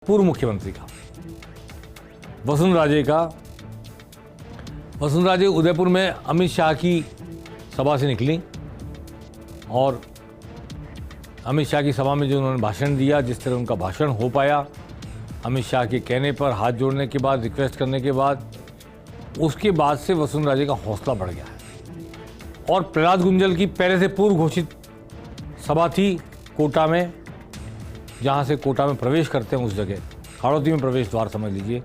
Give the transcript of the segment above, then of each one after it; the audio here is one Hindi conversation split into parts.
पूर्व मुख्यमंत्री का वसुंधरा राजे उदयपुर में अमित शाह की सभा से निकली और अमित शाह की सभा में जो उन्होंने भाषण दिया, जिस तरह उनका भाषण हो पाया, अमित शाह के कहने पर, हाथ जोड़ने के बाद, रिक्वेस्ट करने के बाद, उसके बाद से वसुंधरा राजे का हौसला बढ़ गया है। और प्रहलाद गुंजल की पहले से पूर्व घोषित सभा थी कोटा में, जहाँ से कोटा में प्रवेश करते हैं उस जगह, हाड़ौती में प्रवेश द्वार समझ लीजिए,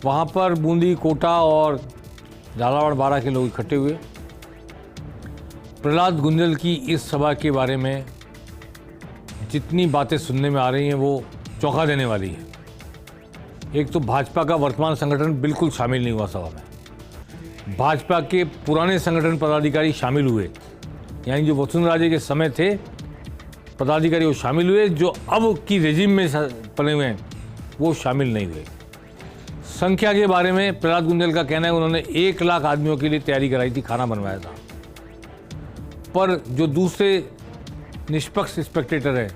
वहाँ पर बूंदी, कोटा और झालावाड़, बारां के लोग इकट्ठे हुए। प्रहलाद गुंजल की इस सभा के बारे में जितनी बातें सुनने में आ रही हैं वो चौंका देने वाली है। एक तो भाजपा का वर्तमान संगठन बिल्कुल शामिल नहीं हुआ सभा में, भाजपा के पुराने संगठन पदाधिकारी शामिल हुए, यानी जो वसुंधरा राजे के समय थे पदाधिकारी वो शामिल हुए, जो अब की रेजिम में पड़े हुए हैं वो शामिल नहीं हुए। संख्या के बारे में प्रहलाद गुंजल का कहना है उन्होंने 1 लाख आदमियों के लिए तैयारी कराई थी, खाना बनवाया था, पर जो दूसरे निष्पक्ष स्पेक्टेटर हैं,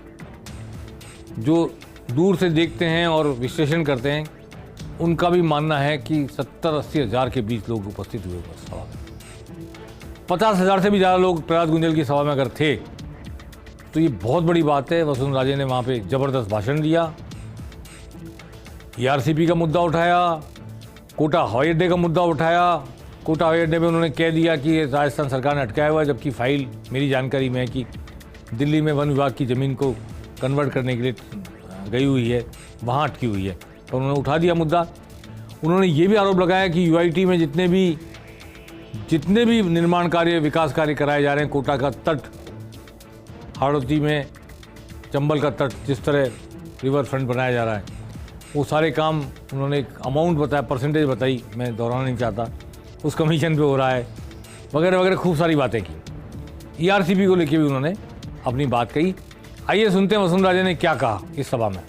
जो दूर से देखते हैं और विश्लेषण करते हैं, उनका भी मानना है कि 70-80 हज़ार के बीच लोग उपस्थित हुए उस सभा में। 50,000 से भी ज़्यादा लोग प्रहलाद गुंजल की सभा में अगर थे तो ये बहुत बड़ी बात है। वसुंधरा राजे ने वहाँ पे ज़बरदस्त भाषण दिया, ERCP का मुद्दा उठाया, कोटा हवाई अड्डे का मुद्दा उठाया। कोटा हवाई अड्डे में उन्होंने कह दिया कि राजस्थान सरकार ने अटकाया हुआ है, जबकि फाइल मेरी जानकारी में है कि दिल्ली में वन विभाग की ज़मीन को कन्वर्ट करने के लिए गई हुई है, वहाँ अटकी हुई है, तो उन्होंने उठा दिया मुद्दा। उन्होंने ये भी आरोप लगाया कि UIT में जितने भी निर्माण कार्य, विकास कार्य कराए जा रहे हैं, कोटा का तट, हाड़ौती में चंबल का तट, जिस तरह रिवर फ्रंट बनाया जा रहा है, वो सारे काम उन्होंने एक अमाउंट बताया, परसेंटेज बताई, मैं दोहराना नहीं चाहता, उस कमीशन पे हो रहा है, वगैरह वगैरह खूब सारी बातें की। ERCP को लेके भी उन्होंने अपनी बात कही। आइए सुनते हैं वसुंधरा राजे ने क्या कहा इस सभा में।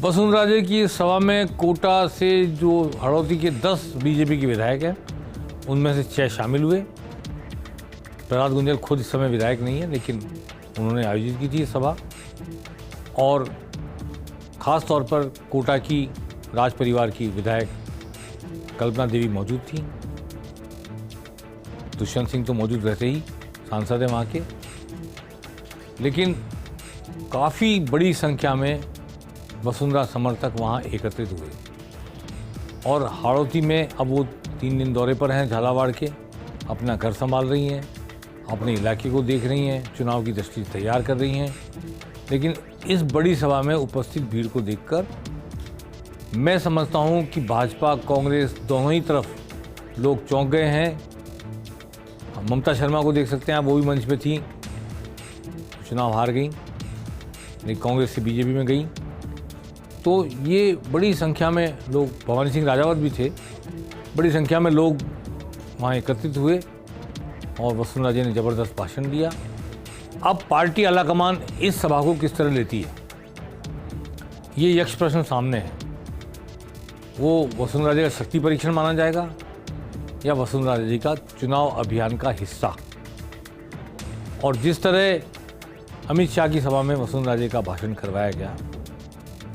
वसुंधरा राजे की सभा में कोटा से जो हाड़ौती के 10 BJP के विधायक हैं, उनमें से 6 शामिल हुए। प्रहलाद गुंजल खुद इस समय विधायक नहीं है, लेकिन उन्होंने आयोजित की थी ये सभा, और ख़ास तौर पर कोटा की राज परिवार की विधायक कल्पना देवी मौजूद थी। दुष्यंत सिंह तो मौजूद रहते ही सांसद हैं वहाँ के, लेकिन काफ़ी बड़ी संख्या में वसुंधरा समर्थक वहाँ एकत्रित हुए। और हाड़ौती में अब वो 3 दिन दौरे पर हैं झालावाड़ के, अपना घर संभाल रही हैं, अपने इलाके को देख रही हैं, चुनाव की दृष्टि तैयार कर रही हैं। लेकिन इस बड़ी सभा में उपस्थित भीड़ को देखकर मैं समझता हूँ कि भाजपा, कांग्रेस दोनों ही तरफ लोग चौंक गए हैं। ममता शर्मा को देख सकते हैं आप, वो भी मंच पे थी, चुनाव हार गई, लेकिन कांग्रेस से BJP में गई। तो ये बड़ी संख्या में लोग, भवानी सिंह राजावत भी थे, बड़ी संख्या में लोग वहाँ एकत्रित हुए और वसुंधरा राजे ने ज़बरदस्त भाषण दिया। अब पार्टी आलाकमान इस सभा को किस तरह लेती है, ये यक्ष प्रश्न सामने है। वो वसुंधरा राजे का शक्ति परीक्षण माना जाएगा या वसुंधरा राजे का चुनाव अभियान का हिस्सा। और जिस तरह अमित शाह की सभा में वसुंधरा राजे का भाषण करवाया गया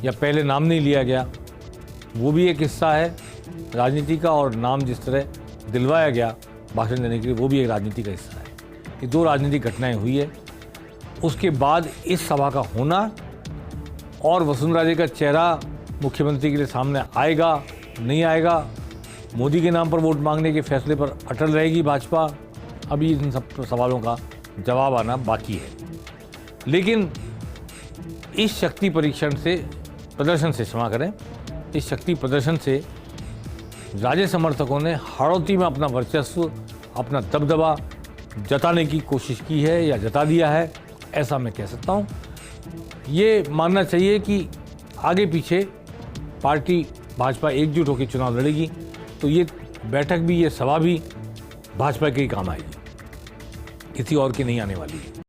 या पहले नाम नहीं लिया गया, वो भी एक हिस्सा है राजनीति का, और नाम जिस तरह दिलवाया गया भाषण देने के लिए, वो भी एक राजनीति का हिस्सा है। ये 2 राजनीतिक घटनाएं हुई है। उसके बाद इस सभा का होना और वसुंधरा राजे का चेहरा मुख्यमंत्री के लिए सामने आएगा नहीं आएगा, मोदी के नाम पर वोट मांगने के फैसले पर अटल रहेगी भाजपा, अभी इन सब सवालों का जवाब आना बाकी है। लेकिन इस शक्ति परीक्षण से, प्रदर्शन से, क्षमा करें, इस शक्ति प्रदर्शन से राजे समर्थकों ने हाड़ौती में अपना वर्चस्व, अपना दबदबा जताने की कोशिश की है या जता दिया है, ऐसा मैं कह सकता हूँ। ये मानना चाहिए कि आगे पीछे पार्टी भाजपा एकजुट होकर चुनाव लड़ेगी, तो ये बैठक भी, ये सभा भी भाजपा के ही काम आएगी, किसी और की नहीं आने वाली है।